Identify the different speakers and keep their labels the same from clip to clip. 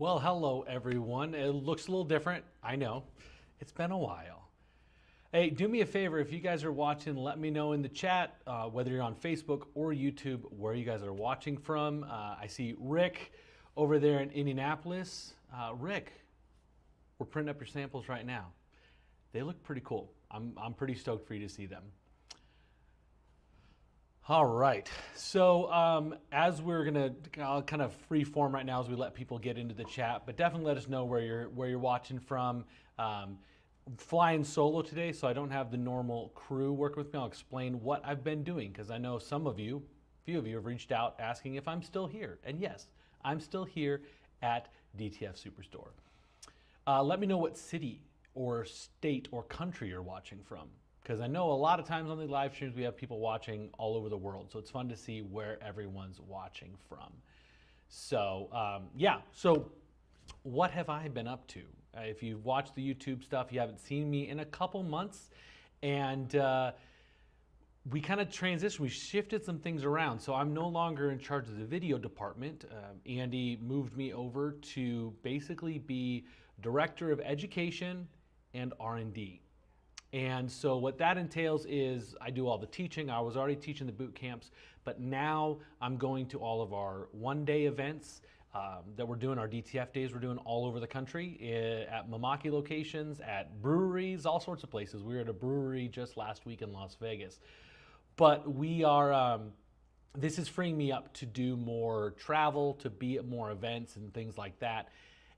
Speaker 1: Well, hello everyone. It looks a little different. I know. It's been a while. Hey, do me a favor. If you guys are watching, let me know in the chat, whether you're on Facebook or YouTube, where you guys are watching from. I see Rick over there in Indianapolis. Rick, we're printing up your samples right now. They look pretty cool. I'm pretty stoked for you to see them. All right. So as we're gonna kind of free form right now as we let people get into the chat, but definitely let us know where you're watching from. Flying solo today, so I don't have the normal crew working with me. I'll explain what I've been doing because I know some of you, few of you, have reached out asking if I'm still here, and yes, I'm still here at DTF Superstore. Let me know what city or state or country you're watching from, because I know a lot of times on the live streams we have people watching all over the world, so it's fun to see where everyone's watching from. So yeah, so what have I been up to? If you've watched the YouTube stuff, you haven't seen me in a couple months, and we kind of transitioned, we shifted some things around. So I'm no longer in charge of the video department. Andy moved me over to basically be Director of Education and R&D. And so what that entails is I do all the teaching. I was already teaching the boot camps, but now I'm going to all of our one-day events that we're doing, our DTF days we're doing all over the country, at Mimaki locations, at breweries, all sorts of places. We were at a brewery just last week in Las Vegas. But we are, this is freeing me up to do more travel, to be at more events and things like that.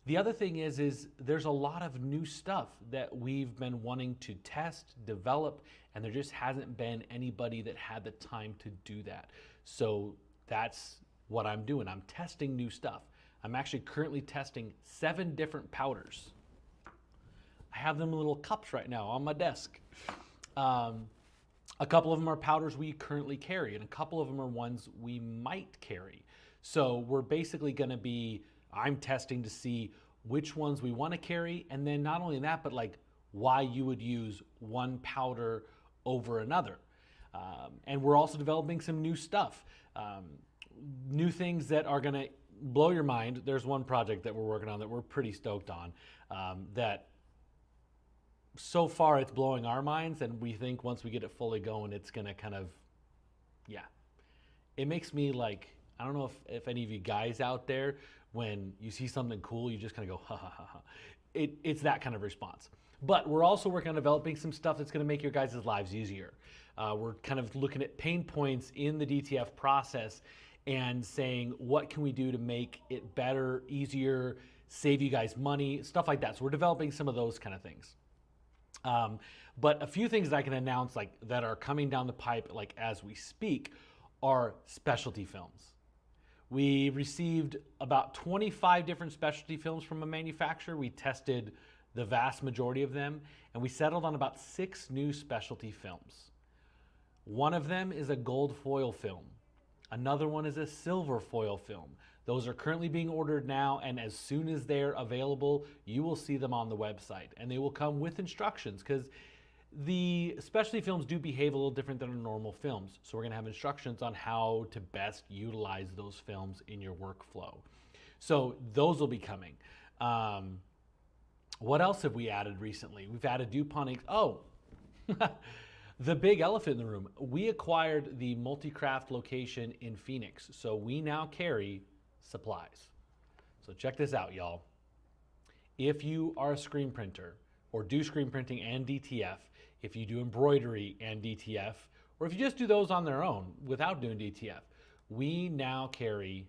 Speaker 1: The other thing is there's a lot of new stuff that we've been wanting to test, develop, and there just hasn't been anybody that had the time to do that. So that's what I'm doing. I'm testing new stuff. I'm actually currently testing 7 different powders. I have them in little cups right now on my desk. A couple of them are powders we currently carry, and a couple of them are ones we might carry. So we're basically gonna be, I'm testing to see which ones we wanna carry, and then not only that, but like why you would use one powder over another. And we're also developing some new stuff. New things that are gonna blow your mind. There's one project that we're working on that we're pretty stoked on, that so far it's blowing our minds, and we think once we get it fully going, it's gonna kind of, yeah. It makes me like, I don't know if any of you guys out there, when you see something cool, you just kind of go, ha ha ha ha. It's that kind of response. But we're also working on developing some stuff that's gonna make your guys' lives easier. We're kind of looking at pain points in the DTF process and saying, what can we do to make it better, easier, save you guys money, stuff like that. So we're developing some of those kind of things. But a few things that I can announce, like that are coming down the pipe, like as we speak, are specialty films. We received about 25 different specialty films from a manufacturer. We tested the vast majority of them, and we settled on about 6 new specialty films. One of them is a gold foil film. Another one is a silver foil film. Those are currently being ordered now, and as soon as they're available, you will see them on the website, and they will come with instructions, because the specialty films do behave a little different than our normal films. So we're gonna have instructions on how to best utilize those films in your workflow. So those will be coming. What else have we added recently? We've added DuPont inks. Oh, the big elephant in the room. We acquired the Multicraft location in Phoenix, so we now carry supplies. So check this out, y'all. If you are a screen printer, or do screen printing and DTF, if you do embroidery and DTF, or if you just do those on their own without doing DTF, we now carry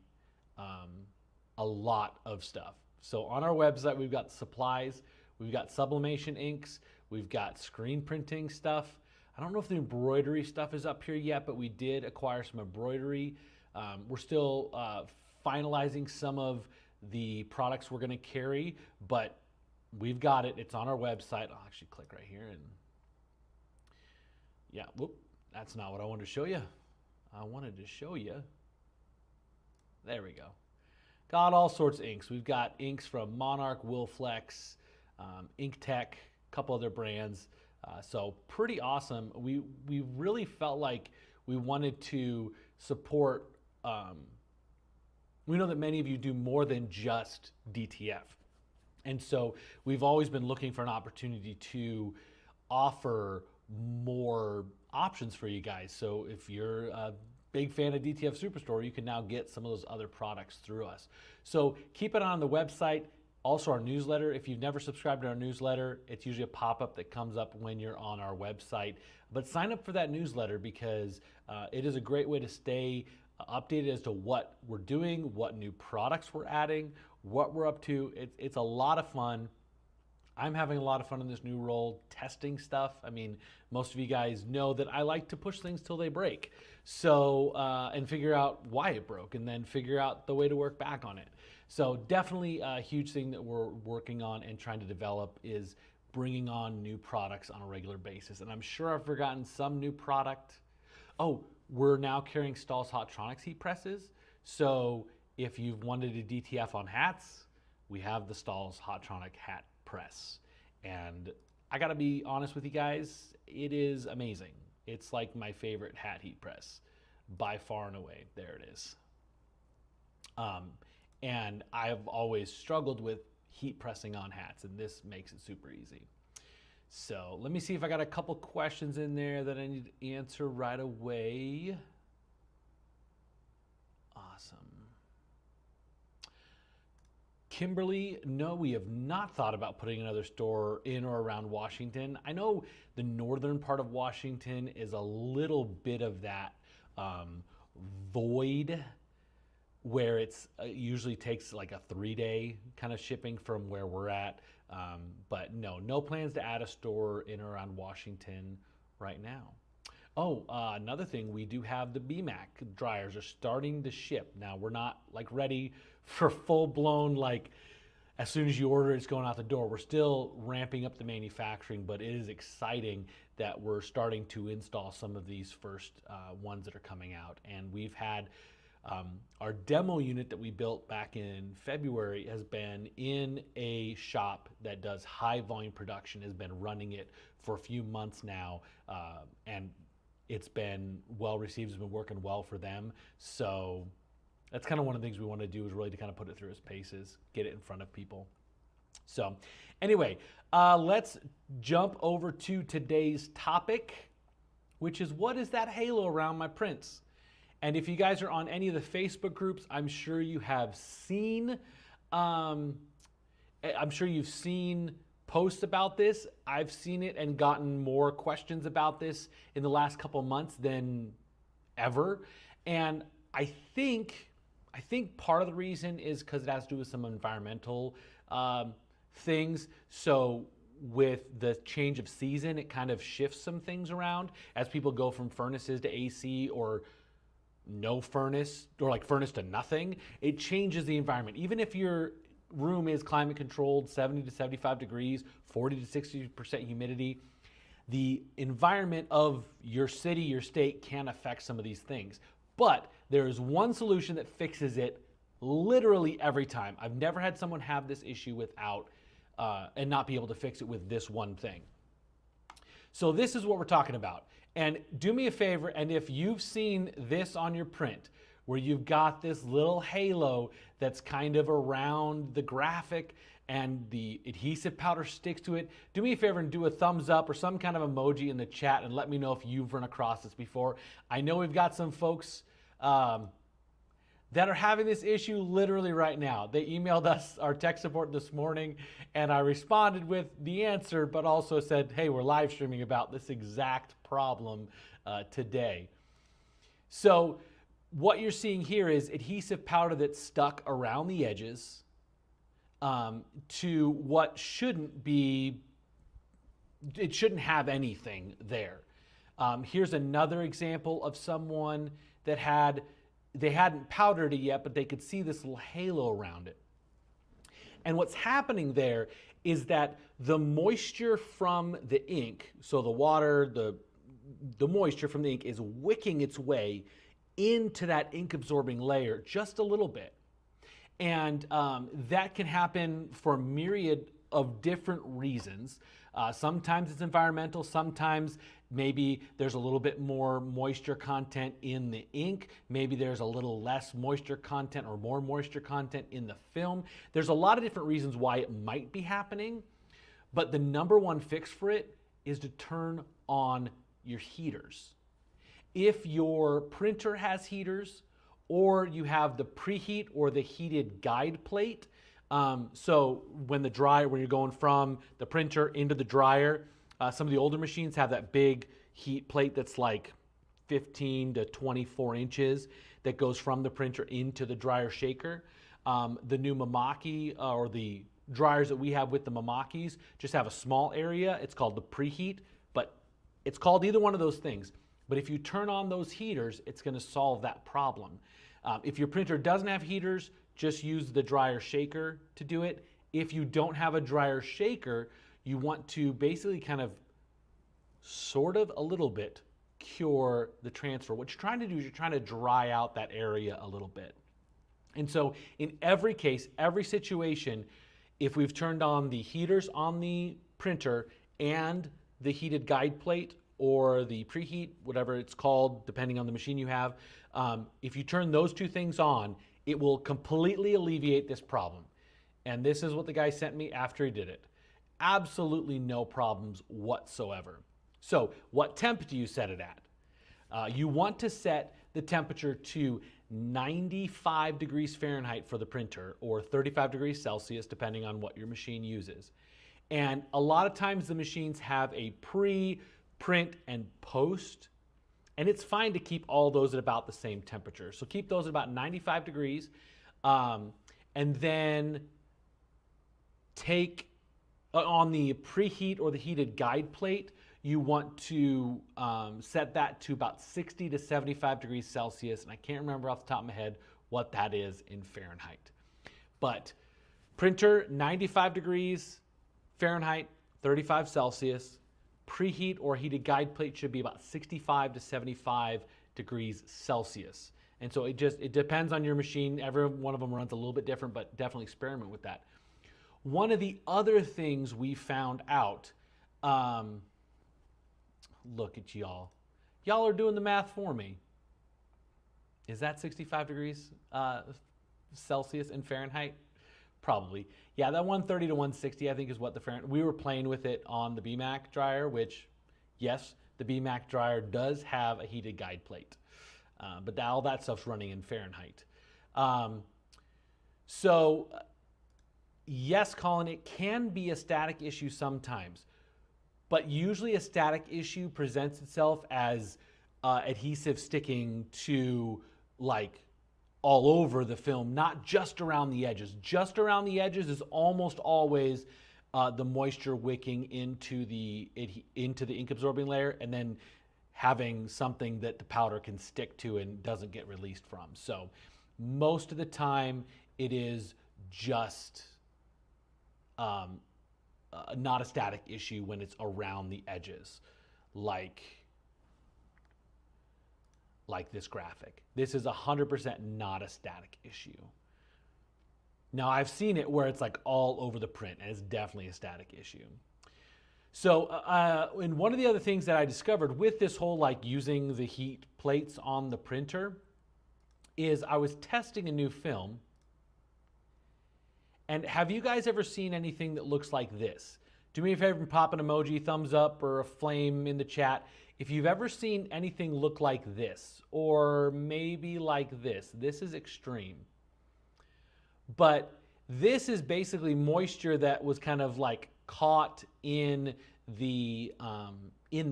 Speaker 1: a lot of stuff. So on our website, we've got supplies, we've got sublimation inks, we've got screen printing stuff. I don't know if the embroidery stuff is up here yet, but we did acquire some embroidery. We're still finalizing some of the products we're gonna carry, but we've got it. It's on our website. I'll actually click right here and yeah, whoop, that's not what I wanted to show you. I wanted to show you, there we go. Got all sorts of inks. We've got inks from Monarch, Willflex, Ink Tech, a couple other brands. So pretty awesome. We really felt like we wanted to support We know that many of you do more than just DTF. And so we've always been looking for an opportunity to offer more options for you guys. So if you're a big fan of DTF Superstore, you can now get some of those other products through us. So keep it on the website. Also our newsletter. If you've never subscribed to our newsletter, it's usually a pop-up that comes up when you're on our website. But sign up for that newsletter because it is a great way to stay updated as to what we're doing, what new products we're adding, what we're up to. It's a lot of fun. I'm having a lot of fun in this new role, testing stuff. I mean, most of you guys know that I like to push things till they break. So, and figure out why it broke and then figure out the way to work back on it. So definitely a huge thing that we're working on and trying to develop is bringing on new products on a regular basis. And I'm sure I've forgotten some new product. Oh, we're now carrying Stahl's Hottronics heat presses. So if you've wanted a DTF on hats, we have the Stahl's Hottronic hat press. And I gotta be honest with you guys, it is amazing. It's like my favorite hat heat press by far and away. There it is. And I've always struggled with heat pressing on hats, and this makes it super easy. So let me see if I got a couple questions in there that I need to answer right away. Awesome. Kimberly, no, we have not thought about putting another store in or around Washington. I know the northern part of Washington is a little bit of that void where it's usually takes like a 3-day kind of shipping from where we're at. But no plans to add a store in or around Washington right now. Oh, another thing, we do have the BMAC dryers are starting to ship. Now we're not like ready for full blown, like as soon as you order it's going out the door. We're still ramping up the manufacturing, but it is exciting that we're starting to install some of these first ones that are coming out. And we've had our demo unit that we built back in February has been in a shop that does high volume production, has been running it for a few months now, and it's been well received, it's been working well for them. So that's kind of one of the things we want to do is really to kind of put it through its paces, get it in front of people. So anyway, let's jump over to today's topic, which is what is that halo around my prints? And if you guys are on any of the Facebook groups, I'm sure you have seen, you've seen posts about this. I've seen it and gotten more questions about this in the last couple months than ever. And I think part of the reason is because it has to do with some environmental things. So with the change of season, it kind of shifts some things around as people go from furnaces to AC or no furnace, or like furnace to nothing. It changes the environment. Even if your room is climate controlled, 70 to 75 degrees, 40 to 60% humidity, the environment of your city, your state can affect some of these things. But there is one solution that fixes it literally every time. I've never had someone have this issue without and not be able to fix it with this one thing. So this is what we're talking about. And do me a favor, and if you've seen this on your print, where you've got this little halo that's kind of around the graphic and the adhesive powder sticks to it, do me a favor and do a thumbs up or some kind of emoji in the chat and let me know if you've run across this before. I know we've got some folks that are having this issue literally right now. They emailed us our tech support this morning and I responded with the answer, but also said, hey, we're live streaming about this exact problem today. So what you're seeing here is adhesive powder that's stuck around the edges to what shouldn't be, it shouldn't have anything there. Here's another example of someone that they hadn't powdered it yet, but they could see this little halo around it. And what's happening there is that the moisture from the ink, so the water, the moisture from the ink is wicking its way into that ink absorbing layer just a little bit. And that can happen for a myriad of different reasons. Sometimes it's environmental, sometimes maybe there's a little bit more moisture content in the ink, maybe there's a little less moisture content or more moisture content in the film. There's a lot of different reasons why it might be happening, but the number one fix for it is to turn on your heaters. If your printer has heaters, or you have the preheat or the heated guide plate, so when you're going from the printer into the dryer, some of the older machines have that big heat plate that's like 15 to 24 inches that goes from the printer into the dryer shaker. The new Mimaki or the dryers that we have with the Mimakis just have a small area. It's called the preheat, but it's called either one of those things. But if you turn on those heaters, it's going to solve that problem. If your printer doesn't have heaters, just use the dryer shaker to do it. If you don't have a dryer shaker, you want to basically kind of, sort of a little bit, cure the transfer. What you're trying to do is you're trying to dry out that area a little bit. And so in every case, every situation, if we've turned on the heaters on the printer and the heated guide plate or the preheat, whatever it's called, depending on the machine you have, if you turn those two things on, it will completely alleviate this problem. And this is what the guy sent me after he did it. Absolutely no problems whatsoever. So what temp do you set it at? You want to set the temperature to 95 degrees Fahrenheit for the printer, or 35 degrees Celsius, depending on what your machine uses. And a lot of times the machines have a pre, print, and post, and it's fine to keep all those at about the same temperature. So keep those at about 95 degrees, and then take, on the preheat or the heated guide plate, you want to set that to about 60 to 75 degrees Celsius, and I can't remember off the top of my head what that is in Fahrenheit. But printer, 95 degrees Fahrenheit, 35 Celsius. Preheat or heated guide plate should be about 65 to 75 degrees Celsius. And so it depends on your machine. Every one of them runs a little bit different, but definitely experiment with that. One of the other things we found out, look at y'all. Y'all are doing the math for me. Is that 65 degrees Celsius in Fahrenheit? Probably. Yeah, that 130 to 160, I think, is what the Fahrenheit. We were playing with it on the BMAC dryer, which, yes, the BMAC dryer does have a heated guide plate. But all that stuff's running in Fahrenheit. Yes, Colin, it can be a static issue sometimes. But usually a static issue presents itself as adhesive sticking to, like, all over the film, not just around the edges. Just around the edges is almost always the moisture wicking into the ink absorbing layer, and then having something that the powder can stick to and doesn't get released from. So most of the time it is just not a static issue when it's around the edges, like this graphic. This is 100% not a static issue. Now, I've seen it where it's like all over the print, and it's definitely a static issue. So, and one of the other things that I discovered with this whole like using the heat plates on the printer is I was testing a new film. And have you guys ever seen anything that looks like this? Do me a favor and pop an emoji, thumbs up, or a flame in the chat if you've ever seen anything look like this, or maybe like this. This is extreme. But this is basically moisture that was kind of like caught in the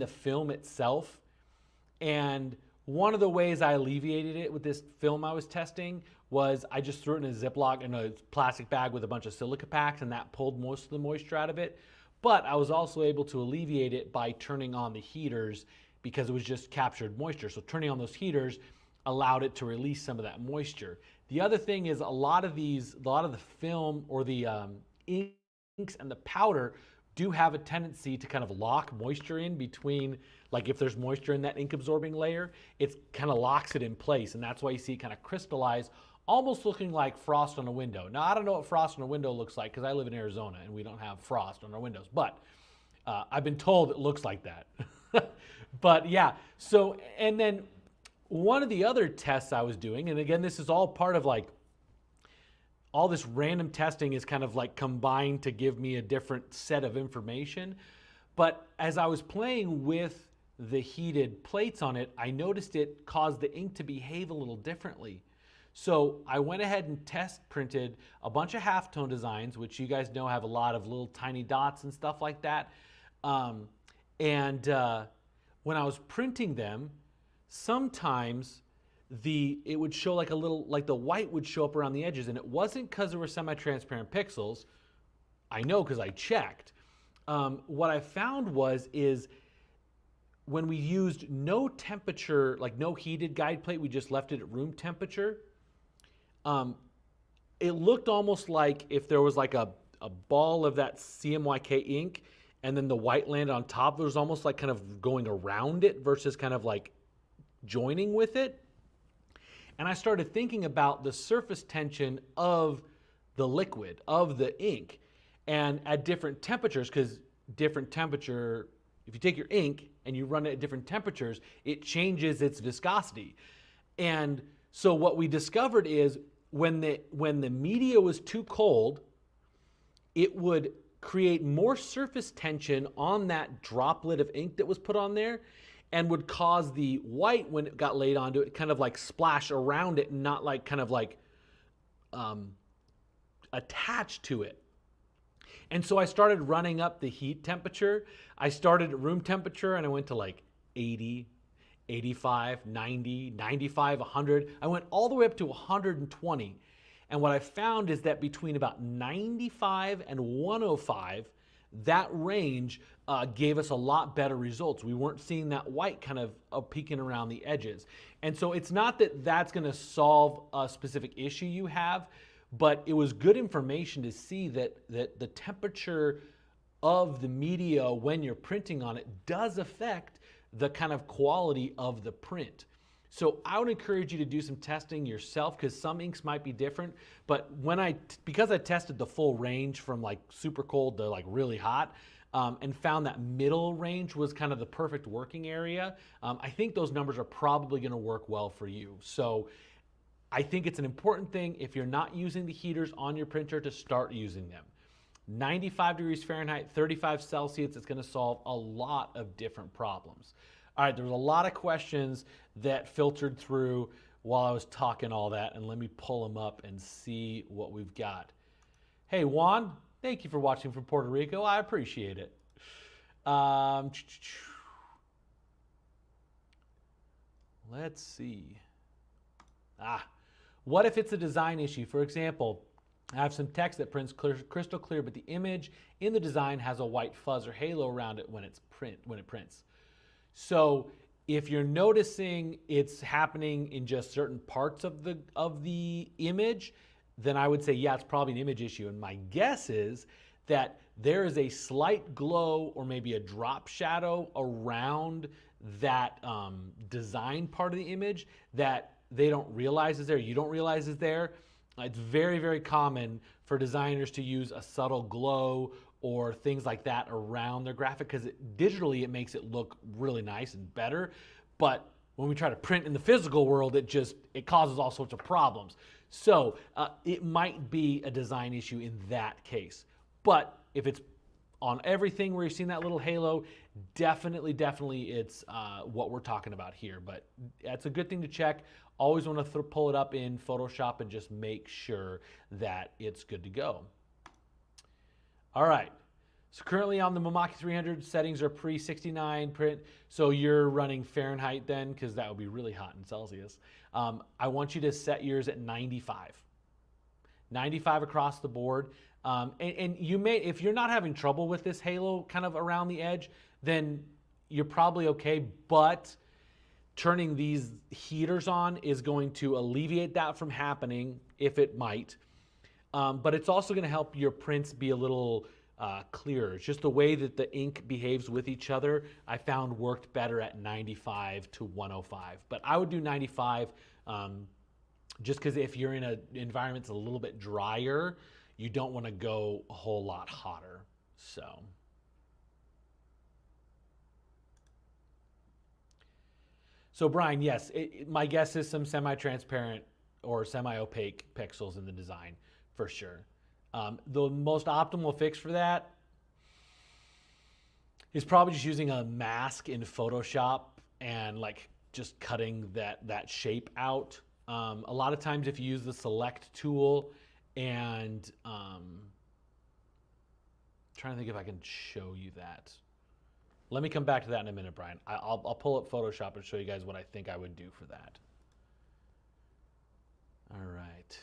Speaker 1: film itself. And one of the ways I alleviated it with this film I was testing was I just threw it in a Ziploc, in a plastic bag with a bunch of silica packs, and that pulled most of the moisture out of it. But I was also able to alleviate it by turning on the heaters because it was just captured moisture. So turning on those heaters allowed it to release some of that moisture. The other thing is a lot of the film or the inks and the powder do have a tendency to kind of lock moisture in between, like if there's moisture in that ink absorbing layer, it kind of locks it in place. And that's why you see it kind of crystallize, almost looking like frost on a window. Now, I don't know what frost on a window looks like because I live in Arizona and we don't have frost on our windows. But I've been told it looks like that. But yeah, so, and then one of the other tests I was doing, and again, this is all part of like, all this random testing is kind of like combined to give me a different set of information. But as I was playing with the heated plates on it, I noticed it caused the ink to behave a little differently. So I went ahead and test printed a bunch of halftone designs, which you guys know have a lot of little tiny dots and stuff like that. And when I was printing them, sometimes it would show like a little, like the white would show up around the edges, and it wasn't because there were semi-transparent pixels. I know because I checked. What I found is when we used no temperature, like no heated guide plate, we just left it at room temperature. It looked almost like if there was like a ball of that CMYK ink and then the white landed on top, it was almost like kind of going around it versus kind of like joining with it. And I started thinking about the surface tension of the liquid, of the ink, and at different temperatures, because different temperature, if you take your ink and you run it at different temperatures, it changes its viscosity. And so what we discovered is when the media was too cold, it would create more surface tension on that droplet of ink that was put on there, and would cause the white, when it got laid onto it, kind of like splash around it and not like kind of like attached to it. And so I started running up the heat temperature. I started at room temperature and I went to like 80, 85, 90, 95, 100. I went all the way up to 120. And what I found is that between about 95 and 105, that range gave us a lot better results. We weren't seeing that white kind of peeking around the edges. And so it's not that that's going to solve a specific issue you have, but it was good information to see that the temperature of the media when you're printing on it does affect the kind of quality of the print. So I would encourage you to do some testing yourself, because some inks might be different. But because I tested the full range from like super cold to like really hot, and found that middle range was kind of the perfect working area, I think those numbers are probably going to work well for you. So I think it's an important thing, if you're not using the heaters on your printer, to start using them. 95 degrees Fahrenheit, 35 Celsius, it's going to solve a lot of different problems. All right, there was a lot of questions that filtered through while I was talking all that, and let me pull them up and see what we've got. Hey, Juan, thank you for watching from Puerto Rico. I appreciate it. Let's see. What if it's a design issue? For example, I have some text that prints crystal clear, but the image in the design has a white fuzz or halo around it when it prints. So if you're noticing it's happening in just certain parts of the image, then I would say, yeah, it's probably an image issue. And my guess is that there is a slight glow or maybe a drop shadow around that design part of the image that they don't realize is there, you don't realize is there. It's very, very common for designers to use a subtle glow or things like that around their graphic, because digitally it makes it look really nice and better. But when we try to print in the physical world, it causes all sorts of problems. So it might be a design issue in that case. But if it's on everything where you're seeing that little halo, definitely it's what we're talking about here. But that's a good thing to check. Always want to pull it up in Photoshop and just make sure that it's good to go. All right, so currently on the Mimaki 300, settings are pre-69 print, so you're running Fahrenheit then, because that would be really hot in Celsius. I want you to set yours at 95. 95 across the board. And you may, if you're not having trouble with this halo kind of around the edge, then you're probably okay, but turning these heaters on is going to alleviate that from happening, if it might. But it's also going to help your prints be a little clearer. It's just the way that the ink behaves with each other, I found worked better at 95 to 105. But I would do 95 just because if you're in an environment that's a little bit drier, you don't want to go a whole lot hotter. So, So Brian, yes, my guess is some semi-transparent or semi-opaque pixels in the design for sure. The most optimal fix for that is probably just using a mask in Photoshop and like just cutting that shape out. A lot of times, if you use the select tool and trying to think if I can show you that. Let me come back to that in a minute, Brian. I'll pull up Photoshop and show you guys what I think I would do for that. All right.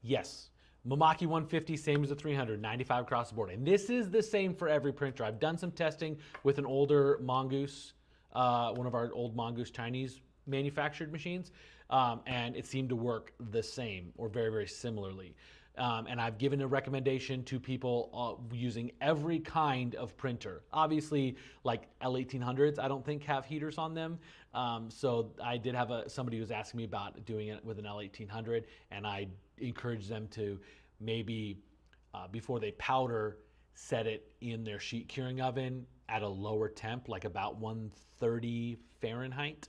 Speaker 1: Yes. Mimaki 150, same as the 300, 95 across the board. And this is the same for every printer. I've done some testing with an older Mongoose, one of our old Mongoose Chinese manufactured machines, and it seemed to work the same or very, very similarly. And I've given a recommendation to people using every kind of printer. Obviously, like L1800s, I don't think have heaters on them. So I did have somebody who was asking me about doing it with an L1800, and I encourage them to maybe, before they powder, set it in their sheet curing oven at a lower temp, like about 130 Fahrenheit,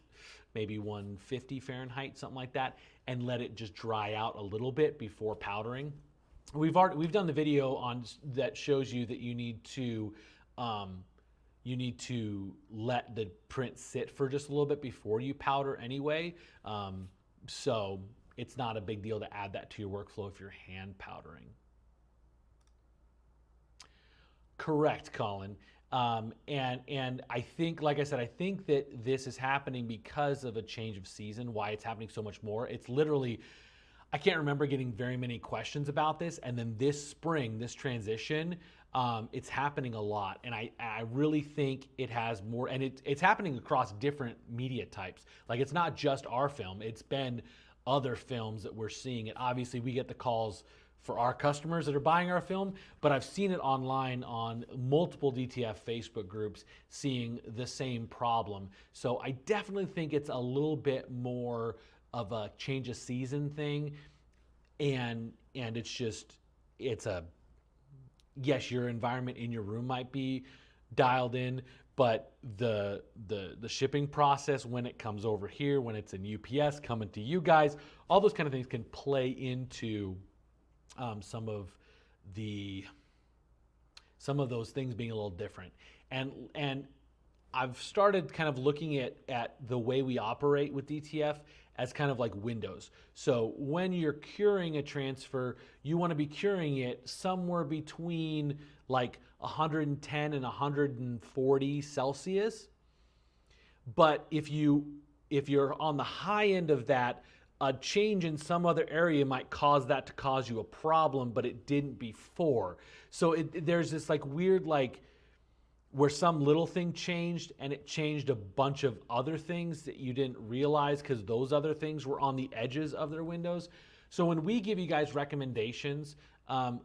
Speaker 1: maybe 150 Fahrenheit, something like that, and let it just dry out a little bit before powdering. We've done the video on that shows you that you need to let the print sit for just a little bit before you powder anyway. So it's not a big deal to add that to your workflow if you're hand powdering. Correct, Colin. And I think, like I said, I think that this is happening because of a change of season, why it's happening so much more. It's literally, I can't remember getting very many questions about this. And then this spring, this transition, it's happening a lot. And I really think it has more, and it's happening across different media types. Like it's not just our film, it's been other films that we're seeing it. Obviously, we get the calls for our customers that are buying our film, but I've seen it online on multiple DTF Facebook groups seeing the same problem. So I definitely think it's a little bit more of a change of season thing. And it's a, yes, your environment in your room might be dialed in, but the shipping process when it comes over here, when it's in UPS coming to you guys, all those kind of things can play into some of those things being a little different. And I've started kind of looking at the way we operate with DTF as kind of like windows. So when you're curing a transfer, you want to be curing it somewhere between like 110 and 140 Celsius. But if you're on the high end of that, a change in some other area might cause that to cause you a problem, but it didn't before. So there's this like weird, like where some little thing changed and it changed a bunch of other things that you didn't realize because those other things were on the edges of their windows. So when we give you guys recommendations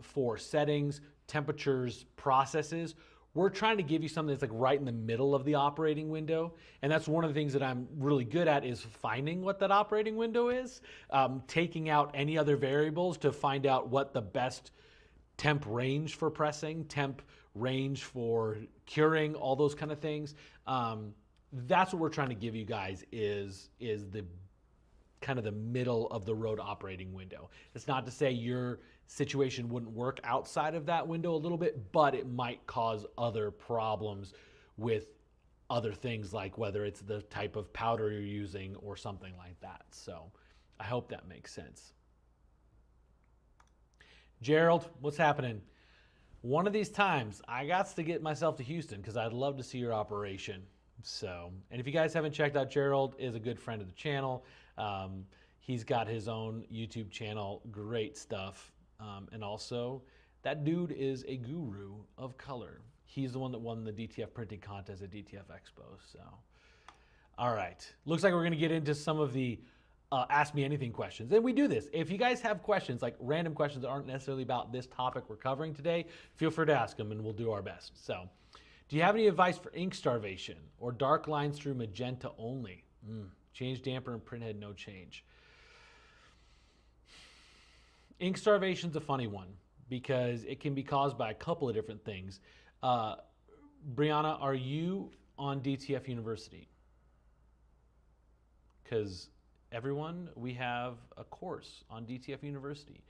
Speaker 1: for settings, temperatures, processes, we're trying to give you something that's like right in the middle of the operating window. And that's one of the things that I'm really good at is finding what that operating window is, taking out any other variables to find out what the best temp range for pressing, temp range for curing, all those kind of things. That's what we're trying to give you guys is the kind of the middle of the road operating window. It's not to say your situation wouldn't work outside of that window a little bit, but it might cause other problems with other things, like whether it's the type of powder you're using or something like that. So I hope that makes sense. Gerald, what's happening? One of these times I got to get myself to Houston because I'd love to see your operation. So, and if you guys haven't checked out, Gerald is a good friend of the channel. He's got his own YouTube channel, great stuff. And also, that dude is a guru of color. He's the one that won the DTF printing contest at DTF Expo. So, all right. Looks like we're going to get into some of the Ask Me Anything questions. And we do this. If you guys have questions, like random questions that aren't necessarily about this topic we're covering today, feel free to ask them and we'll do our best. So, do you have any advice for ink starvation or dark lines through magenta only? Change damper and printhead, no change. Ink starvation's a funny one because it can be caused by a couple of different things. Brianna, are you on DTF University? because everyone, we have a course on DTF University.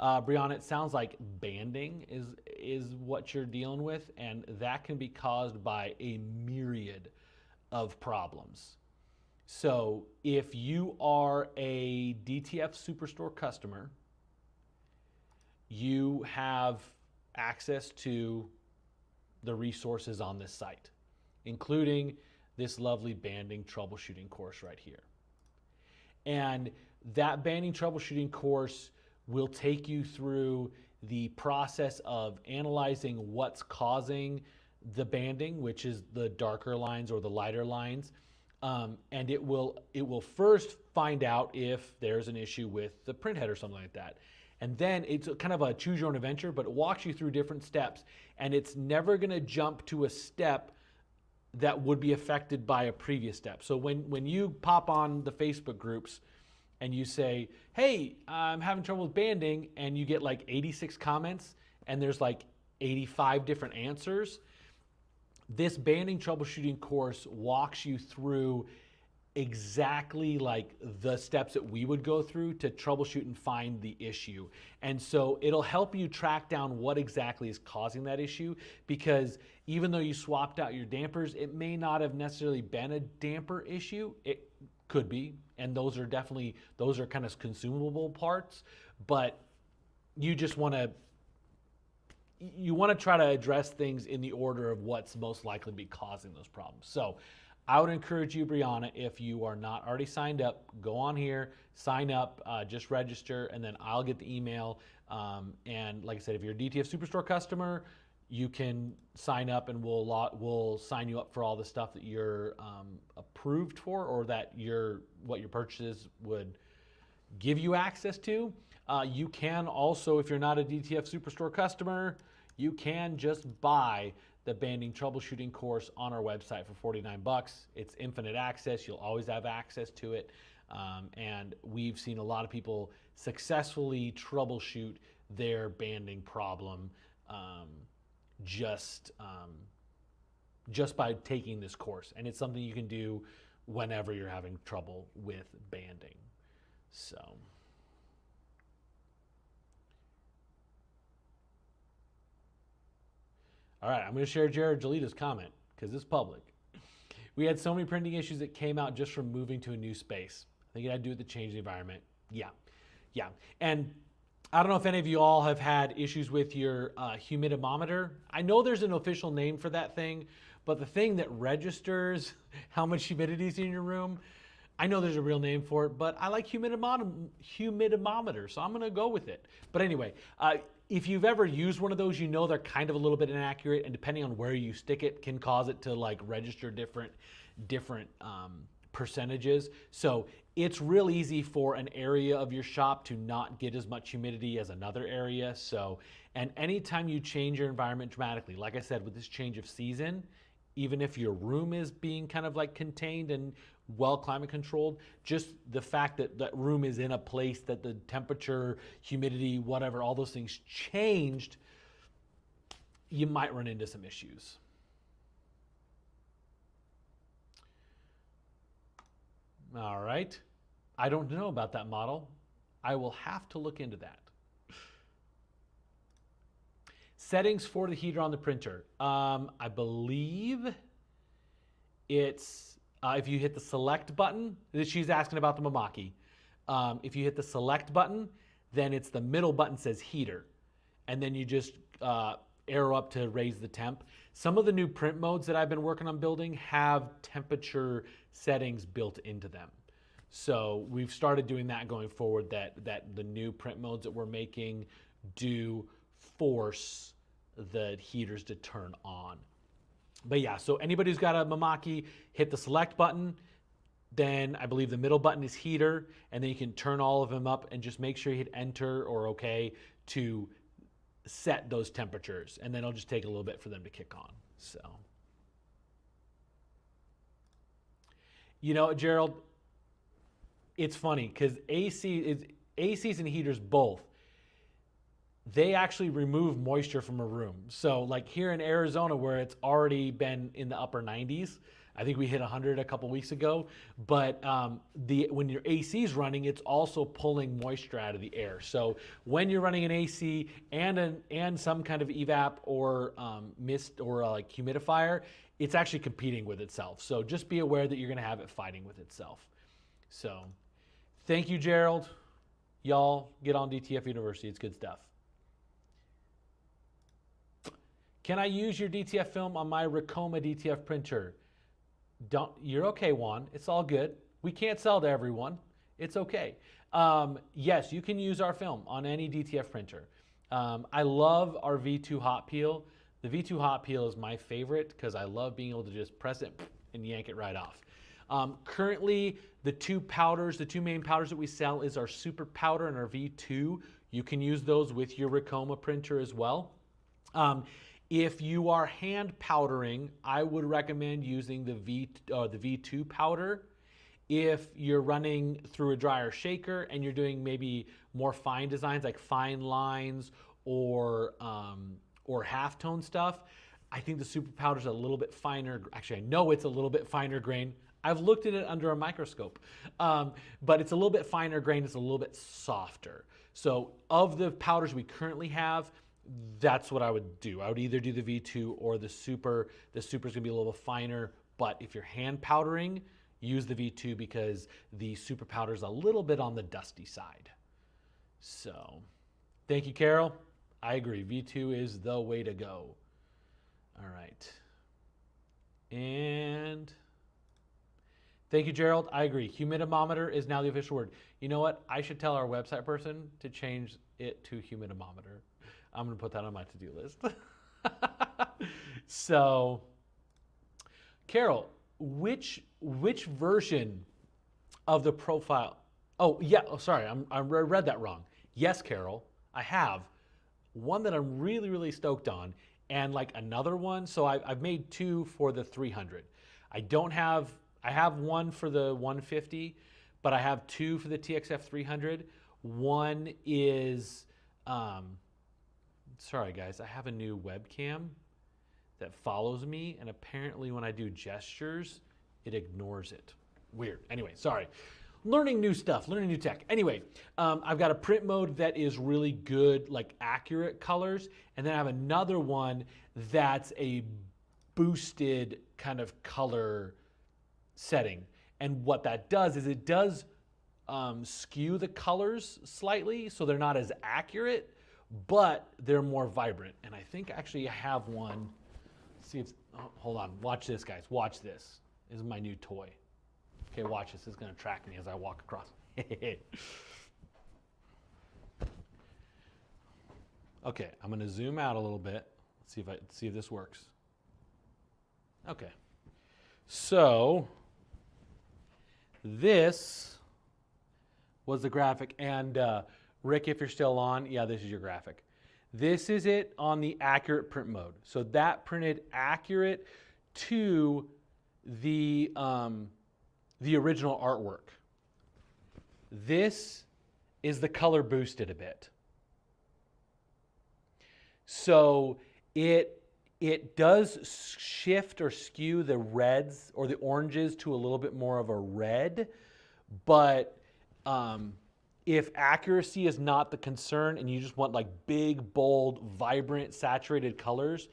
Speaker 1: Brianna, it sounds like banding is what you're dealing with, and that can be caused by a myriad of problems. So if you are a DTF Superstore customer, you have access to the resources on this site, including this lovely banding troubleshooting course right here. And that banding troubleshooting course will take you through the process of analyzing what's causing the banding, which is the darker lines or the lighter lines. And it will first find out if there's an issue with the printhead or something like that. And then it's kind of a choose your own adventure, but it walks you through different steps. And it's never going to jump to a step that would be affected by a previous step. So when you pop on the Facebook groups and you say, hey, I'm having trouble with banding, and you get like 86 comments and there's like 85 different answers, this banding troubleshooting course walks you through exactly like the steps that we would go through to troubleshoot and find the issue. And so it'll help you track down what exactly is causing that issue, because even though you swapped out your dampers, it may not have necessarily been a damper issue. It could be, and those are kind of consumable parts, but you just want to try to address things in the order of what's most likely to be causing those problems. So I would encourage you, Brianna, if you are not already signed up, go on here, sign up, just register, and then I'll get the email. And like I said, if you're a DTF Superstore customer, you can sign up, and we'll sign you up for all the stuff that you're approved for, or that what your purchases would give you access to. You can also, if you're not a DTF Superstore customer, you can just buy the banding troubleshooting course on our website for $49. It's infinite access. You'll always have access to it. And we've seen a lot of people successfully troubleshoot their banding problem just by taking this course. And it's something you can do whenever you're having trouble with banding. So. All right, I'm going to share Jared Jolita's comment because it's public. We had so many printing issues that came out just from moving to a new space. I think it had to do with the change in the environment. Yeah. And I don't know if any of you all have had issues with your humidimeter. I know there's an official name for that thing, but the thing that registers how much humidity is in your room, I know there's a real name for it, but I like humidimeter, so I'm going to go with it. But anyway, if you've ever used one of those, you know they're kind of a little bit inaccurate, and depending on where you stick it can cause it to like register different percentages. So it's real easy for an area of your shop to not get as much humidity as another area. So, and anytime you change your environment dramatically, like I said, with this change of season, even if your room is being kind of like contained and well climate controlled, just the fact that that room is in a place that the temperature, humidity, whatever, all those things changed, you might run into some issues. All right. I don't know about that model. I will have to look into that. Settings for the heater on the printer. I believe it's if you hit the select button. She's asking about the Mimaki. If you hit the select button, then it's the middle button says heater, and then you just arrow up to raise the temp. Some of the new print modes that I've been working on building have temperature settings built into them. So we've started doing that going forward, that the new print modes that we're making do force the heaters to turn on. But yeah, so anybody who's got a Mimaki, hit the select button, then I believe the middle button is heater, and then you can turn all of them up and just make sure you hit enter or okay to set those temperatures, and then it'll just take a little bit for them to kick on. So, you know, Gerald, it's funny because ACs and heaters both, they actually remove moisture from a room. So like here in Arizona where it's already been in the upper 90s, I think we hit 100 a couple weeks ago. But when your AC is running, it's also pulling moisture out of the air. So when you're running an AC and some kind of evap or mist or like humidifier, it's actually competing with itself. So just be aware that you're going to have it fighting with itself. So thank you, Gerald. Y'all get on DTF University. It's good stuff. Can I use your DTF film on my Racoma DTF printer? You're okay, Juan. It's all good. We can't sell to everyone. It's okay. Yes, you can use our film on any DTF printer. I love our V2 hot peel. The V2 hot peel is my favorite because I love being able to just press it and yank it right off. Currently, the two main powders that we sell is our super powder and our V2. You can use those with your Racoma printer as well. If you are hand powdering, I would recommend using the V2 powder. If you're running through a dryer shaker and you're doing maybe more fine designs like fine lines or halftone stuff, I think the super powder is a little bit finer. Actually, I know it's a little bit finer grain. I've looked at it under a microscope, but it's a little bit finer grain. It's a little bit softer. So of the powders we currently have, that's what I would do. I would either do the V2 or the super. The super is going to be a little finer, but if you're hand powdering, use the V2 because the super powder is a little bit on the dusty side. So thank you, Carol. I agree. V2 is the way to go. All right. And thank you, Gerald. I agree. Humidimeter is now the official word. You know what? I should tell our website person to change it to humidimeter. I'm going to put that on my to-do list. So, Carol, which version of the profile? Oh, yeah. Oh, sorry. I read that wrong. Yes, Carol, I have one that I'm really, really stoked on, and like another one. So I've made two for the 300. I have one for the 150, but I have two for the TXF 300. One is, sorry guys, I have a new webcam that follows me, and apparently when I do gestures, it ignores it. Weird. Anyway, sorry. Learning new stuff, learning new tech. Anyway, I've got a print mode that is really good, like accurate colors, and then I have another one that's a boosted kind of color setting. And what that does is it does skew the colors slightly, so they're not as accurate, but they're more vibrant. And I think actually I have one. Let's see if, oh, hold on, watch this, guys. Watch this. This is my new toy. Okay, watch this. It's going to track me as I walk across. Okay, I'm going to zoom out a little bit. Let's see if this works. Okay. So this was the graphic, and Rick, if you're still on, yeah, this is your graphic. This is it on the accurate print mode. So that printed accurate to the original artwork. This is the color boosted a bit. So it does shift or skew the reds or the oranges to a little bit more of a red, but if accuracy is not the concern and you just want like big, bold, vibrant, saturated colors,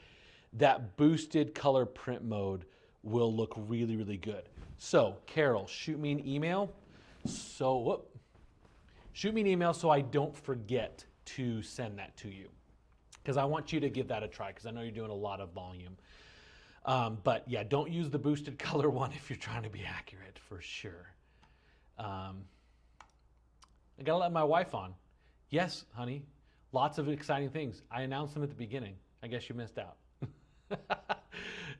Speaker 1: that boosted color print mode will look really, really good. So, Carol, shoot me an email. Shoot me an email so I don't forget to send that to you, because I want you to give that a try, because I know you're doing a lot of volume. But yeah, don't use the boosted color one if you're trying to be accurate, for sure. I gotta let my wife on. Yes, honey, lots of exciting things. I announced them at the beginning. I guess you missed out.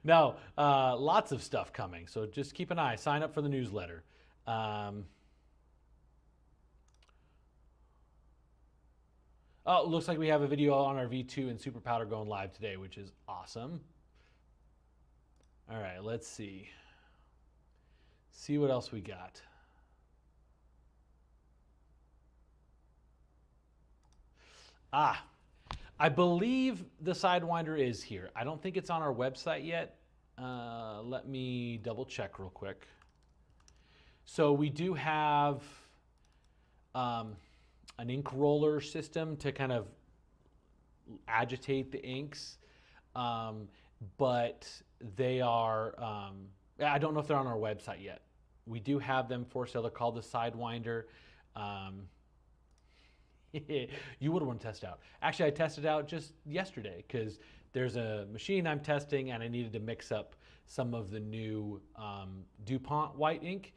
Speaker 1: No, lots of stuff coming. So just keep an eye. Sign up for the newsletter. Oh, it looks like we have a video on our V2 and Super Powder going live today, which is awesome. All right, let's see. See what else we got. I believe the Sidewinder is here. I don't think it's on our website yet. Let me double check real quick. So we do have um, an ink roller system to kind of agitate the inks, um, but they are, I don't know if they're on our website yet. We do have them for sale. They're called the Sidewinder. Um, you would want to test out. Actually, I tested out just yesterday because there's a machine I'm testing and I needed to mix up some of the new DuPont white ink.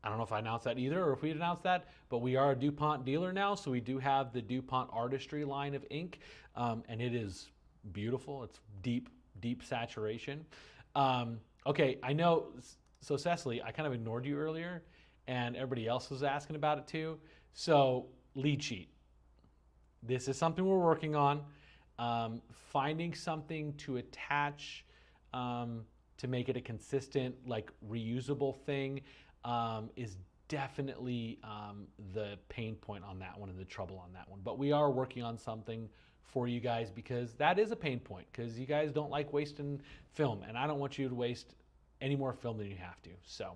Speaker 1: I don't know if I announced that either or if we announced that, but we are a DuPont dealer now, so we do have the DuPont Artistry line of ink, and it is beautiful. It's deep, deep saturation. Okay, I know. So Cecily, I kind of ignored you earlier, and everybody else was asking about it too. So lead sheet. This is something we're working on. Finding something to attach to make it a consistent, like reusable thing is definitely the pain point on that one and the trouble on that one. But we are working on something for you guys because that is a pain point because you guys don't like wasting film and I don't want you to waste any more film than you have to. So,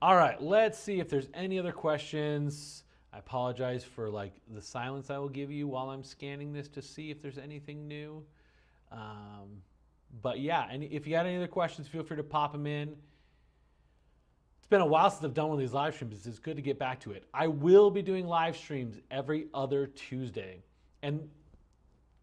Speaker 1: all right, let's see if there's any other questions. I apologize for like the silence I will give you while I'm scanning this to see if there's anything new. But yeah, and if you got any other questions, feel free to pop them in. It's been a while since I've done one of these live streams. It's good to get back to it. I will be doing live streams every other Tuesday. And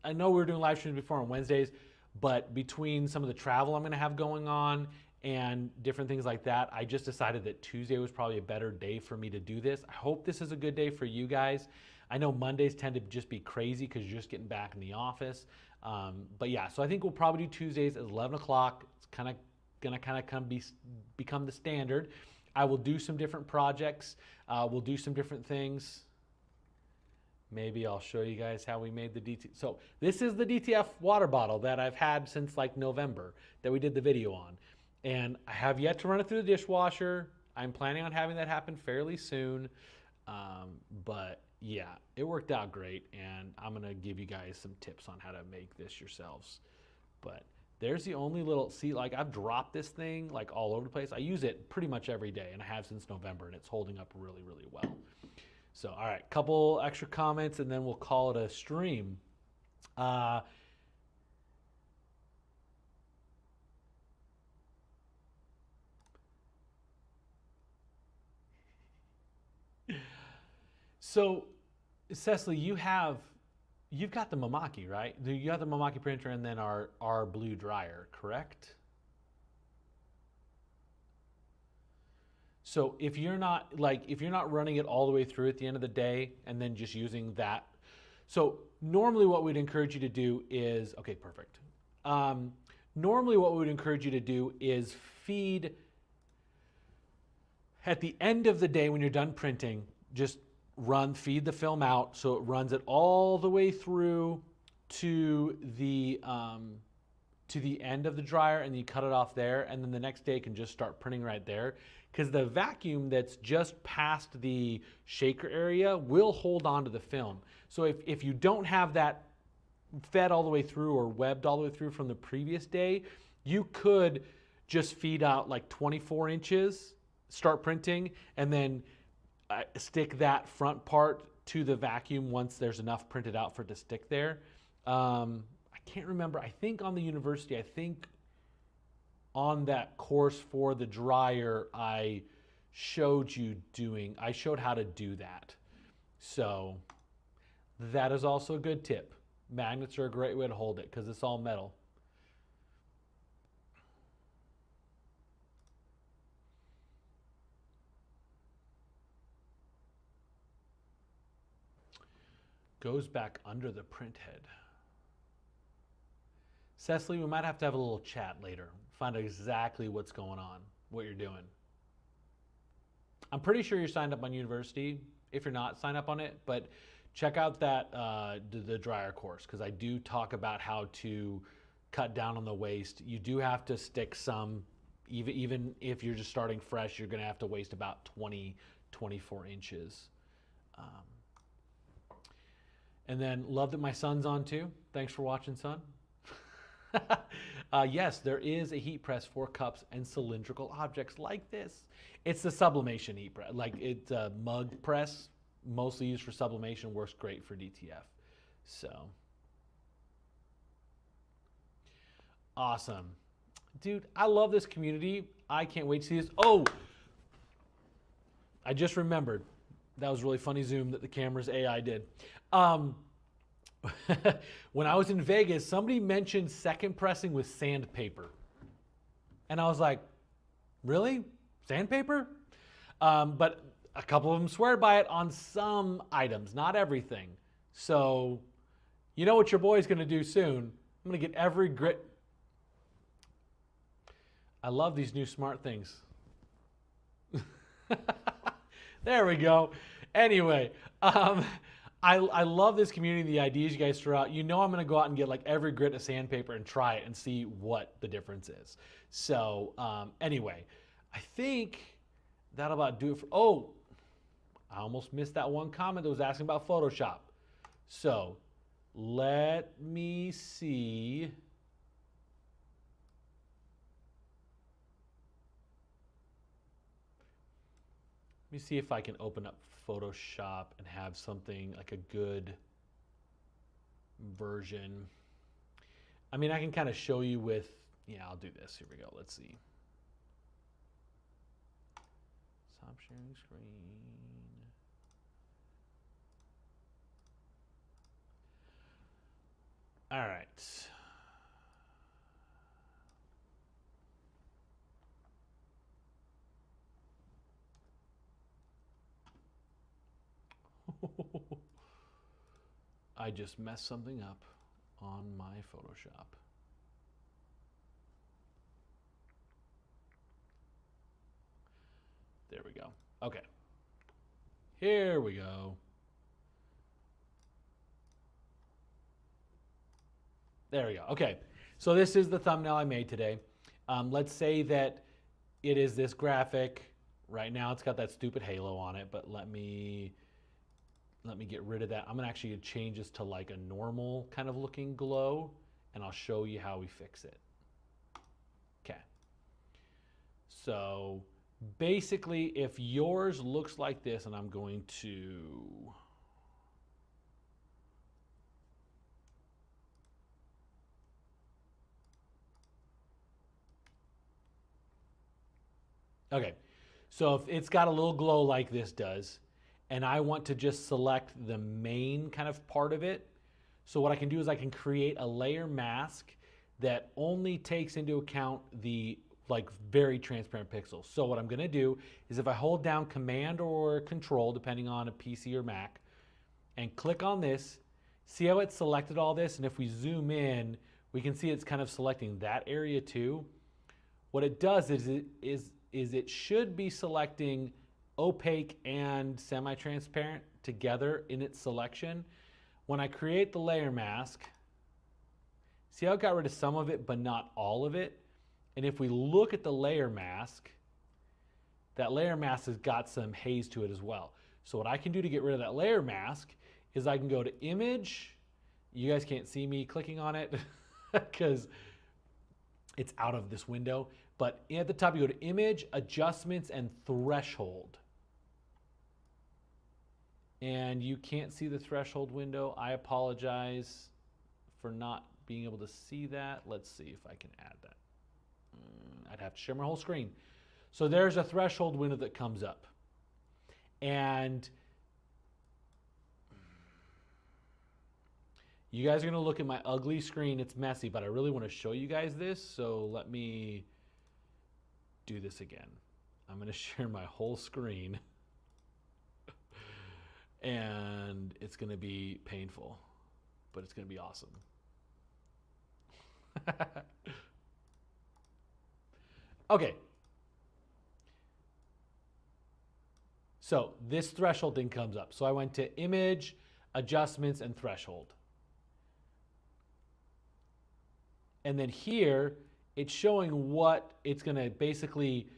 Speaker 1: I know we were doing live streams before on Wednesdays, but between some of the travel I'm going to have going on and different things like that, I just decided that Tuesday was probably a better day for me to do this. I hope this is a good day for you guys. I know Mondays tend to just be crazy because you're just getting back in the office. But yeah, so I think we'll probably do Tuesdays at 11 o'clock. It's kind of going to become the standard. I will do some different projects. We'll do some different things. Maybe I'll show you guys how we made the DTF. So this is the DTF water bottle that I've had since like November that we did the video on. And I have yet to run it through the dishwasher. I'm planning on having that happen fairly soon. But yeah, it worked out great. And I'm going to give you guys some tips on how to make this yourselves. But there's the only little, see, like I've dropped this thing like all over the place. I use it pretty much every day and I have since November and it's holding up really, really well. So, all right, couple extra comments and then we'll call it a stream. So, Cecily, you've got the Mimaki, right? You got the Mimaki printer and then our blue dryer, correct? So if you're not running it all the way through at the end of the day and then just using that, so normally what we'd encourage you to do is, okay, perfect. Normally what we would encourage you to do is feed at the end of the day when you're done printing, just feed the film out so it runs it all the way through to the end of the dryer and you cut it off there and then the next day you can just start printing right there because the vacuum that's just past the shaker area will hold on to the film. So if you don't have that fed all the way through or webbed all the way through from the previous day, you could just feed out like 24 inches, start printing, and then stick that front part to the vacuum once there's enough printed out for it to stick there. I can't remember. I think on the university, on that course for the dryer, I showed how to do that. So that is also a good tip. Magnets are a great way to hold it because it's all metal. Goes back under the print head. Cecily, we might have to have a little chat later. Find out exactly what's going on, what you're doing. I'm pretty sure you're signed up on university. If you're not, sign up on it. But check out that the dryer course because I do talk about how to cut down on the waste. You do have to stick some, even if you're just starting fresh, you're going to have to waste about 24 inches. And then love that my son's on too. Thanks for watching, son. Yes, there is a heat press for cups and cylindrical objects like this. It's the sublimation heat press. Like it's a mug press, mostly used for sublimation, works great for DTF. So, awesome. Dude, I love this community. I can't wait to see this. Oh, I just remembered. That was really funny zoom that the camera's AI did. When I was in Vegas, somebody mentioned second pressing with sandpaper. And I was like, really? Sandpaper? But a couple of them swear by it on some items, not everything. So, you know what your boy's going to do soon. I'm going to get every grit. I love these new smart things. There we go. Anyway, I love this community, the ideas you guys throw out. You know I'm going to go out and get like every grit of sandpaper and try it and see what the difference is. So anyway, I think that'll about do it for, oh, I almost missed that one comment that was asking about Photoshop. So let me see. Let me see if I can open up Photoshop and have something like a good version. I mean, I can kind of show you with, yeah, I'll do this. Here we go. Let's see. Stop sharing screen. All right. I just messed something up on my Photoshop. There we go. Okay. Here we go. There we go. Okay. So this is the thumbnail I made today. Let's say that it is this graphic. Right now it's got that stupid halo on it, but let me get rid of that. I'm gonna actually change this to like a normal kind of looking glow, and I'll show you how we fix it. Okay. So basically, if yours looks like this, and I'm going to, okay. So if it's got a little glow like this does, and I want to just select the main kind of part of it. So what I can do is I can create a layer mask that only takes into account the like very transparent pixels. So what I'm gonna do is if I hold down Command or Control, depending on a PC or Mac, and click on this, see how it selected all this? And if we zoom in, we can see it's kind of selecting that area too. What it does is it should be selecting opaque and semi-transparent together in its selection. When I create the layer mask, see how it got rid of some of it but not all of it? And if we look at the layer mask, that layer mask has got some haze to it as well. So what I can do to get rid of that layer mask is I can go to Image. You guys can't see me clicking on it because it's out of this window. But at the top, you go to Image, Adjustments, and Threshold. And you can't see the threshold window. I apologize for not being able to see that. Let's see if I can add that. I'd have to share my whole screen. So there's a threshold window that comes up. And you guys are gonna look at my ugly screen. It's messy, but I really wanna show you guys this. So let me do this again. I'm gonna share my whole screen. And it's gonna be painful, but it's gonna be awesome. Okay. So this threshold thing comes up. So I went to Image, Adjustments, and Threshold. And then here, it's showing what it's gonna basically,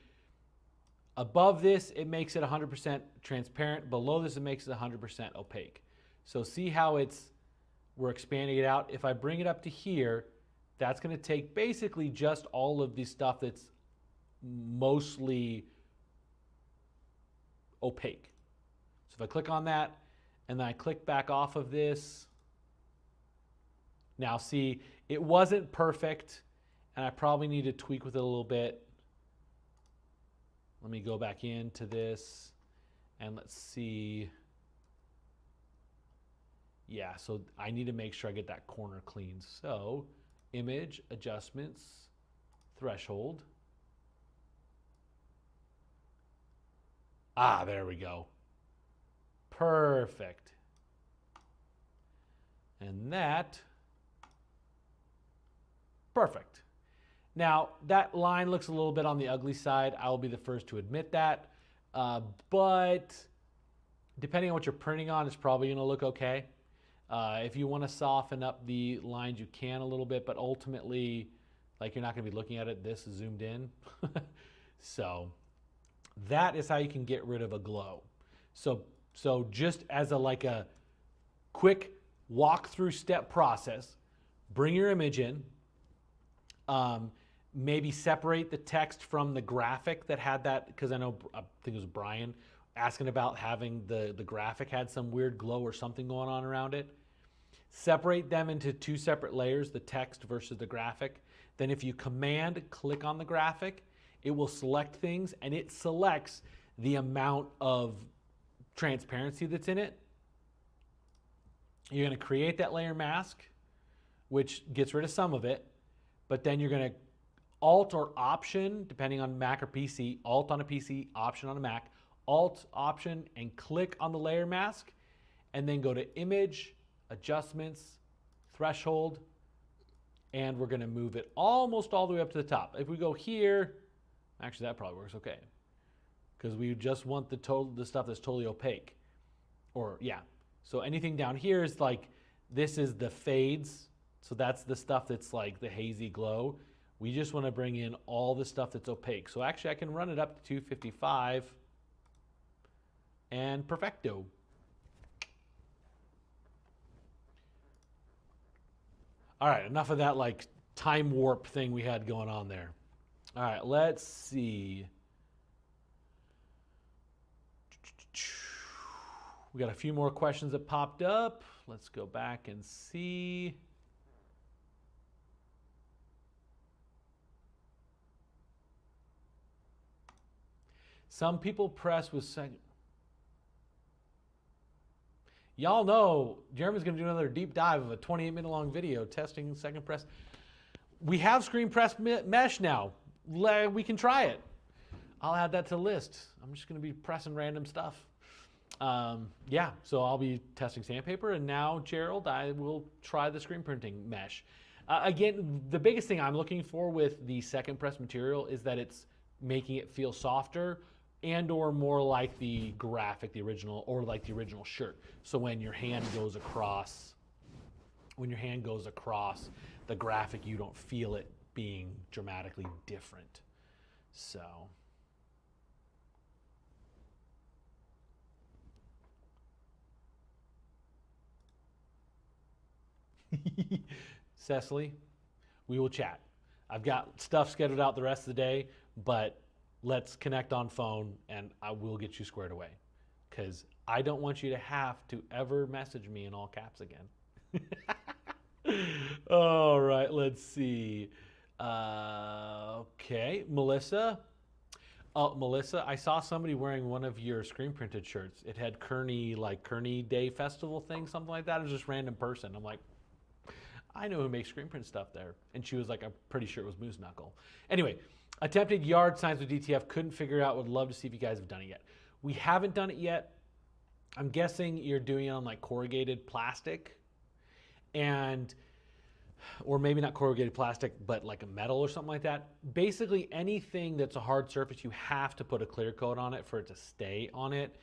Speaker 1: above this, it makes it 100% transparent. Below this, it makes it 100% opaque. So see how we're expanding it out. If I bring it up to here, That's going to take basically just all of the stuff that's mostly opaque. So if I click on that and then I click back off of this, now see, it wasn't perfect and I probably need to tweak with it a little bit. Let me go back into this and let's see. Yeah, so I need to make sure I get that corner clean. So image, adjustments, threshold. Ah, there we go. Perfect. And that, perfect. Now, that line looks a little bit on the ugly side. I will be the first to admit that. But depending on what you're printing on, it's probably going to look okay. If you want to soften up the lines, you can a little bit, but ultimately, like, you're not going to be looking at it this zoomed in. So that is how you can get rid of a glow. So just as a quick walk-through step process, bring your image in. Maybe separate the text from the graphic that had that, because I think it was Brian asking about having the graphic had some weird glow or something going on around it. Separate them into two separate layers, the text versus the graphic. Then if you command click on the graphic, it will select things and it selects the amount of transparency that's in it. You're going to create that layer mask, which gets rid of some of it, but then you're going to Alt or Option, depending on Mac or PC, Alt on a PC, Option on a Mac, Alt, Option, and click on the layer mask, and then go to Image, Adjustments, Threshold, and we're going to move it almost all the way up to the top. If we go here, actually that probably works okay, because we just want the stuff that's totally opaque. Or yeah, so anything down here is like, this is the fades, so that's the stuff that's like the hazy glow. We just want to bring in all the stuff that's opaque. So actually I can run it up to 255 and perfecto. All right, enough of that like time warp thing we had going on there. All right, let's see. We got a few more questions that popped up. Let's go back and see. Some people press with second. Y'all know Jeremy's going to do another deep dive of a 28-minute long video testing second press. We have screen press mesh now. We can try it. I'll add that to the list. I'm just going to be pressing random stuff. Yeah, so I'll be testing sandpaper, and now, Gerald, I will try the screen printing mesh. Again, the biggest thing I'm looking for with the second press material is that it's making it feel softer and or more like the graphic, the original, or like the original shirt. So when your hand goes across, the graphic, you don't feel it being dramatically different. So. Cecily, we will chat. I've got stuff scheduled out the rest of the day, but let's connect on phone and I will get you squared away, because I don't want you to have to ever message me in all caps again. All right, let's see. Okay, Melissa. Melissa, I saw somebody wearing one of your screen printed shirts. It had Kearney Day Festival thing, something like that. It was just random person. I'm like, I know who makes screen print stuff there. And she was like, I'm pretty sure it was Moose Knuckle. Anyway, attempted yard signs with DTF, couldn't figure out, would love to see if you guys have done it yet. We haven't done it yet. I'm guessing you're doing it on like corrugated plastic, or maybe not corrugated plastic, but like a metal or something like that. Basically anything that's a hard surface, you have to put a clear coat on it for it to stay on it.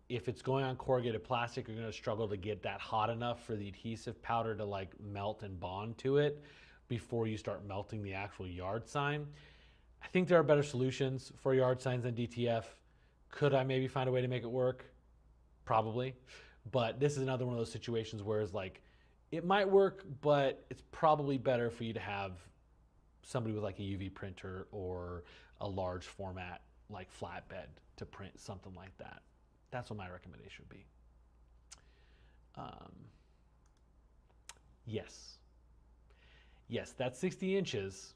Speaker 1: If it's going on corrugated plastic, you're going to struggle to get that hot enough for the adhesive powder to like melt and bond to it before you start melting the actual yard sign. I think there are better solutions for yard signs than DTF. Could I maybe find a way to make it work? Probably. But this is another one of those situations where it's like, It might work, but it's probably better for you to have somebody with like a UV printer or a large format like flatbed to print something like that. That's what my recommendation would be. Um, yes. Yes, that 60 inches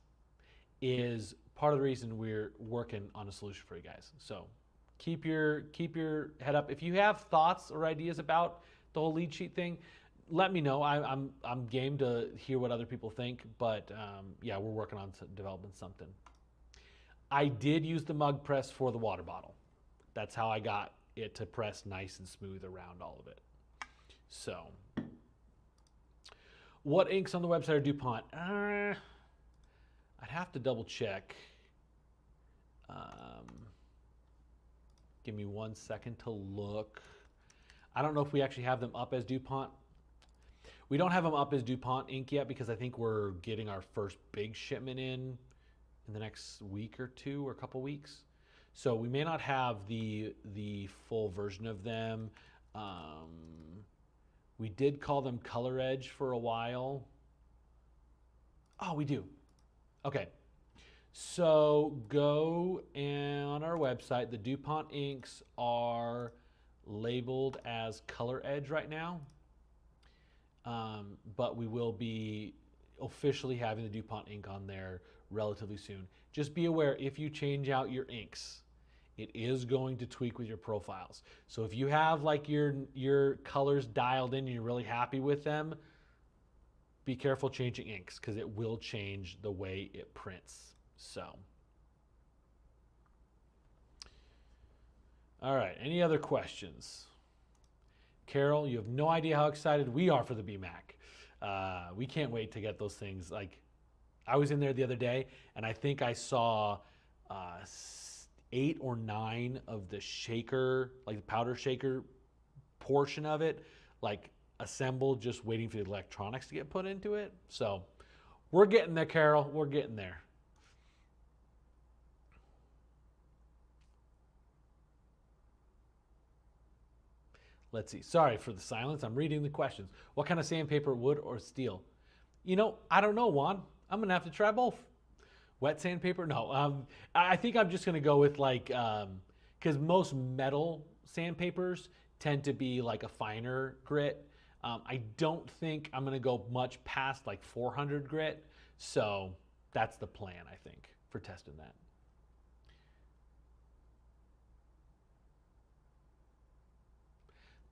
Speaker 1: is part of the reason we're working on a solution for you guys. So keep your head up. If you have thoughts or ideas about the whole lead sheet thing, let me know. I'm game to hear what other people think. But yeah, we're working on developing something. I did use the mug press for the water bottle. That's how I got it to press nice and smooth around all of it. So, what inks on the website are DuPont? I'd have to double check. Give me 1 second to look. I don't know if we actually have them up as DuPont. We don't have them up as DuPont ink yet because I think we're getting our first big shipment in the next week or two or a couple weeks. So we may not have the full version of them. We did call them Color Edge for a while. Oh, we do. Okay. So go on our website. The DuPont inks are labeled as Color Edge right now. But we will be officially having the DuPont ink on there relatively soon. Just be aware, if you change out your inks, it is going to tweak with your profiles. So if you have like your colors dialed in and you're really happy with them, be careful changing inks because it will change the way it prints. So, all right, any other questions? Carol, you have no idea how excited we are for the BMAC. We can't wait to get those things. Like, I was in there the other day, and I think I saw 8 or 9 of the shaker, like the powder shaker portion of it, like assembled, just waiting for the electronics to get put into it. So we're getting there, Carol. We're getting there. Let's see. Sorry for the silence. I'm reading the questions. What kind of sandpaper, wood or steel? You know, I don't know, Juan. I'm going to have to try both. Wet sandpaper? No. I think I'm just going to go with like, because most metal sandpapers tend to be like a finer grit. I don't think I'm going to go much past like 400 grit. So that's the plan, I think, for testing that.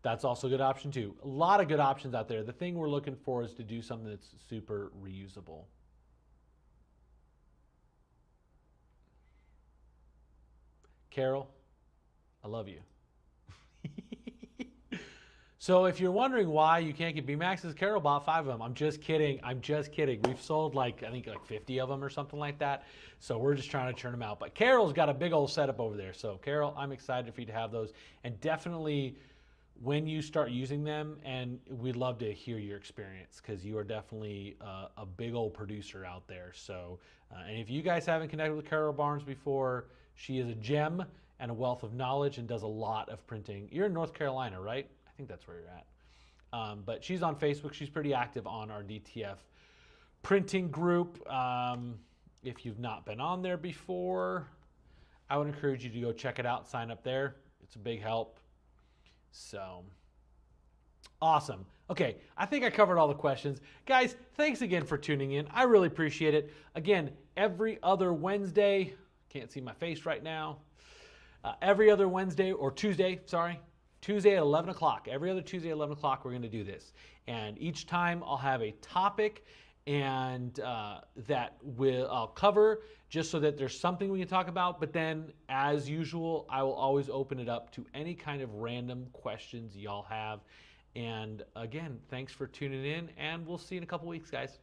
Speaker 1: That's also a good option too. A lot of good options out there. The thing we're looking for is to do something that's super reusable. Carol, I love you. So if you're wondering why you can't get B-Maxes, Carol bought 5 of them. I'm just kidding. I'm just kidding. We've sold like, I think like 50 of them or something like that. So we're just trying to churn them out. But Carol's got a big old setup over there. So Carol, I'm excited for you to have those. And definitely when you start using them, and we'd love to hear your experience because you are definitely a big old producer out there. So, and if you guys haven't connected with Carol Barnes before, she is a gem and a wealth of knowledge and does a lot of printing. You're in North Carolina, right? I think that's where you're at. But she's on Facebook. She's pretty active on our DTF printing group. If you've not been on there before, I would encourage you to go check it out, sign up there. It's a big help. So, awesome. Okay, I think I covered all the questions. Guys, thanks again for tuning in. I really appreciate it. Again, every other Wednesday, can't see my face right now. Every other Wednesday, or Tuesday, sorry. Tuesday at 11 o'clock. Every other Tuesday at 11 o'clock, we're going to do this. And each time I'll have a topic and that I'll cover just so that there's something we can talk about. But then, as usual, I will always open it up to any kind of random questions y'all have. And again, thanks for tuning in, and we'll see you in a couple weeks, guys.